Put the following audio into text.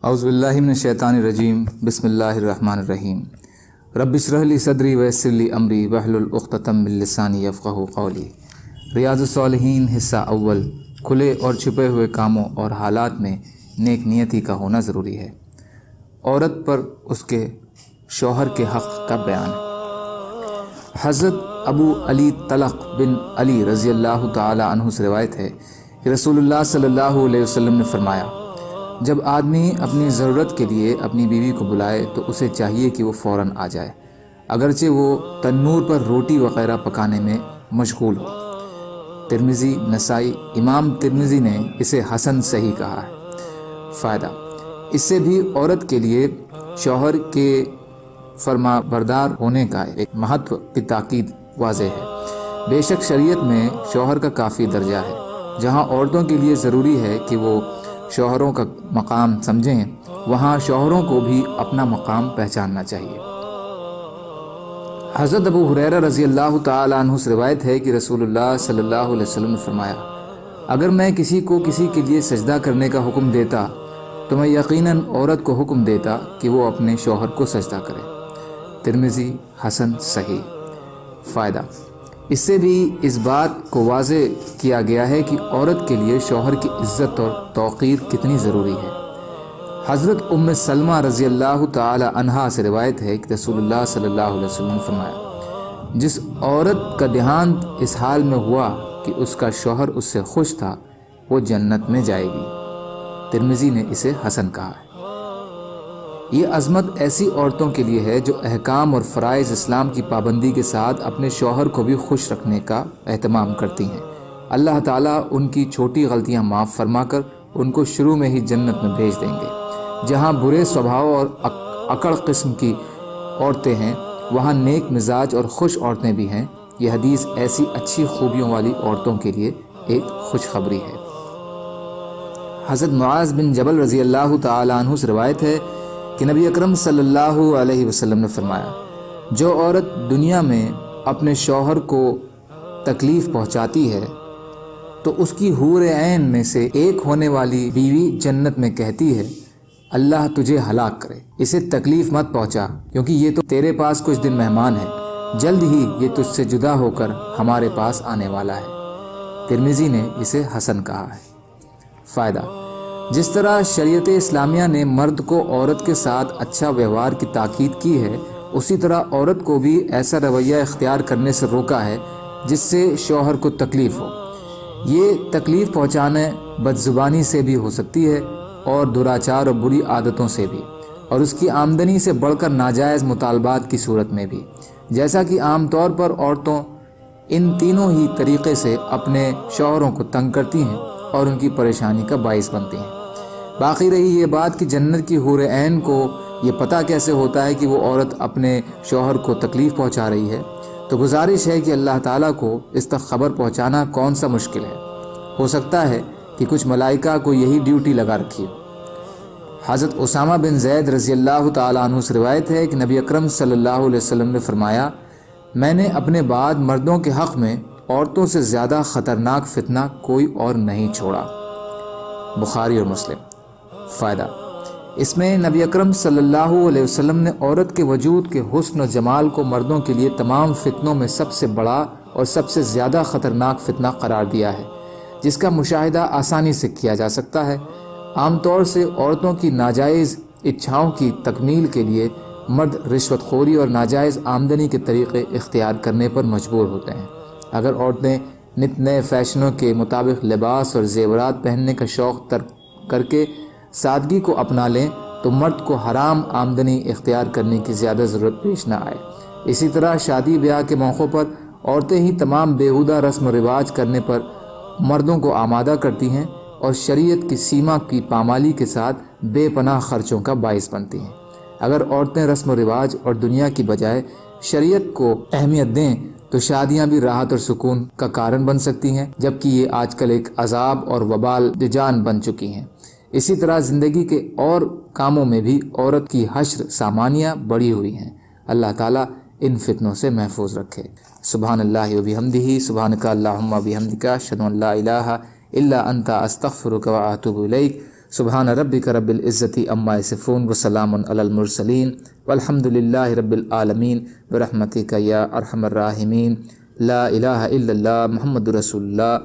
اعوذ باللہ من الشیطان الرجیم بسم اللہ الرحمن الرحیم رب اشرح لی صدری ویسر لی امری واحلل عقدۃ من لسانی یفقہوا قولی۔ ریاض الصالحین حصہ اول، کھلے اور چھپے ہوئے کاموں اور حالات میں نیک نیتی کا ہونا ضروری ہے۔ عورت پر اس کے شوہر کے حق کا بیان۔ حضرت ابو علی طلق بن علی رضی اللہ تعالی عنہ سے روایت ہے کہ رسول اللہ صلی اللہ علیہ وسلم نے فرمایا، جب آدمی اپنی ضرورت کے لیے اپنی بیوی کو بلائے تو اسے چاہیے کہ وہ فوراً آ جائے، اگرچہ وہ تنور پر روٹی وغیرہ پکانے میں مشغول ہو۔ ترمذی، نسائی۔ امام ترمذی نے اسے حسن صحیح کہا ہے۔ فائدہ: اس سے بھی عورت کے لیے شوہر کے فرما بردار ہونے کا ایک مہتو کی تاکید واضح ہے۔ بے شک شریعت میں شوہر کا کافی درجہ ہے۔ جہاں عورتوں کے لیے ضروری ہے کہ وہ شوہروں کا مقام سمجھیں، وہاں شوہروں کو بھی اپنا مقام پہچاننا چاہیے۔ حضرت ابو ہریرہ رضی اللہ تعالی عنہ سے روایت ہے کہ رسول اللہ صلی اللہ علیہ وسلم نے فرمایا، اگر میں کسی کو کسی کے لیے سجدہ کرنے کا حکم دیتا تو میں یقیناً عورت کو حکم دیتا کہ وہ اپنے شوہر کو سجدہ کرے۔ ترمذی، حسن صحیح۔ فائدہ: اس سے بھی اس بات کو واضح کیا گیا ہے کہ عورت کے لیے شوہر کی عزت اور توقیر کتنی ضروری ہے۔ حضرت ام سلمہ رضی اللہ تعالی عنہا سے روایت ہے کہ رسول اللہ صلی اللہ علیہ وسلم نے فرمایا، جس عورت کا دیہانت اس حال میں ہوا کہ اس کا شوہر اس سے خوش تھا، وہ جنت میں جائے گی۔ ترمذی نے اسے حسن کہا ہے۔ یہ عظمت ایسی عورتوں کے لیے ہے جو احکام اور فرائض اسلام کی پابندی کے ساتھ اپنے شوہر کو بھی خوش رکھنے کا اہتمام کرتی ہیں۔ اللہ تعالیٰ ان کی چھوٹی غلطیاں معاف فرما کر ان کو شروع میں ہی جنت میں بھیج دیں گے۔ جہاں برے سوبھاؤ اور اکڑ قسم کی عورتیں ہیں، وہاں نیک مزاج اور خوش عورتیں بھی ہیں۔ یہ حدیث ایسی اچھی خوبیوں والی عورتوں کے لیے ایک خوشخبری ہے۔ حضرت معاذ بن جبل رضی اللہ تعالی عنہ سے روایت ہے کہ نبی اکرم صلی اللہ علیہ وسلم نے فرمایا، جو عورت دنیا میں اپنے شوہر کو تکلیف پہنچاتی ہے تو اس کی حور عین میں سے ایک ہونے والی بیوی جنت میں کہتی ہے، اللہ تجھے ہلاک کرے، اسے تکلیف مت پہنچا، کیونکہ یہ تو تیرے پاس کچھ دن مہمان ہے، جلد ہی یہ تجھ سے جدا ہو کر ہمارے پاس آنے والا ہے۔ ترمذی نے اسے حسن کہا ہے۔ فائدہ: جس طرح شریعت اسلامیہ نے مرد کو عورت کے ساتھ اچھا ویوہار کی تاکید کی ہے، اسی طرح عورت کو بھی ایسا رویہ اختیار کرنے سے روکا ہے جس سے شوہر کو تکلیف ہو۔ یہ تکلیف پہنچانے بدزبانی سے بھی ہو سکتی ہے اور دراچار اور بری عادتوں سے بھی، اور اس کی آمدنی سے بڑھ کر ناجائز مطالبات کی صورت میں بھی، جیسا کہ عام طور پر عورتوں ان تینوں ہی طریقے سے اپنے شوہروں کو تنگ کرتی ہیں اور ان کی پریشانی کا باعث بنتی ہیں۔ باقی رہی یہ بات کہ جنت کی حور عین کو یہ پتہ کیسے ہوتا ہے کہ وہ عورت اپنے شوہر کو تکلیف پہنچا رہی ہے، تو گزارش ہے کہ اللہ تعالیٰ کو اس تک خبر پہنچانا کون سا مشکل ہے۔ ہو سکتا ہے کہ کچھ ملائکہ کو یہی ڈیوٹی لگا رکھی ہو۔ حضرت اسامہ بن زید رضی اللہ تعالیٰ عنہ سے روایت ہے کہ نبی اکرم صلی اللہ علیہ وسلم نے فرمایا، میں نے اپنے بعد مردوں کے حق میں عورتوں سے زیادہ خطرناک فتنہ کوئی اور نہیں چھوڑا۔ بخاری اور مسلم۔ فائدہ: اس میں نبی اکرم صلی اللہ علیہ وسلم نے عورت کے وجود کے حسن و جمال کو مردوں کے لیے تمام فتنوں میں سب سے بڑا اور سب سے زیادہ خطرناک فتنہ قرار دیا ہے، جس کا مشاہدہ آسانی سے کیا جا سکتا ہے۔ عام طور سے عورتوں کی ناجائز اچھاؤں کی تکمیل کے لیے مرد رشوت خوری اور ناجائز آمدنی کے طریقے اختیار کرنے پر مجبور ہوتے ہیں۔ اگر عورتیں نت نئے فیشنوں کے مطابق لباس اور زیورات پہننے کا شوق ترک کر کے سادگی کو اپنا لیں تو مرد کو حرام آمدنی اختیار کرنے کی زیادہ ضرورت پیش نہ آئے۔ اسی طرح شادی بیاہ کے موقعوں پر عورتیں ہی تمام بیہودہ رسم و رواج کرنے پر مردوں کو آمادہ کرتی ہیں اور شریعت کی سیما کی پامالی کے ساتھ بے پناہ خرچوں کا باعث بنتی ہیں۔ اگر عورتیں رسم و رواج اور دنیا کی بجائے شریعت کو اہمیت دیں تو شادیاں بھی راحت اور سکون کا کارن بن سکتی ہیں، جبکہ یہ آج کل ایک عذاب اور وبال جان بن چکی ہیں۔ اسی طرح زندگی کے اور کاموں میں بھی عورت کی حشر سامانیہ بڑھی ہوئی ہیں۔ اللہ تعالیٰ ان فتنوں سے محفوظ رکھے۔ سبحان اللہ و بحمدہ، سبحانک اللہم و بحمدک، اشہد ان لا الہ الا انت، استغفرک و اتوب الیک۔ سبحان ربک رب العزت عما یصفون وسلام علی المرسلین والحمد للہ رب العالمین برحمتک یا ارحم الراحمین لا الہ الا اللہ محمد رسول اللہ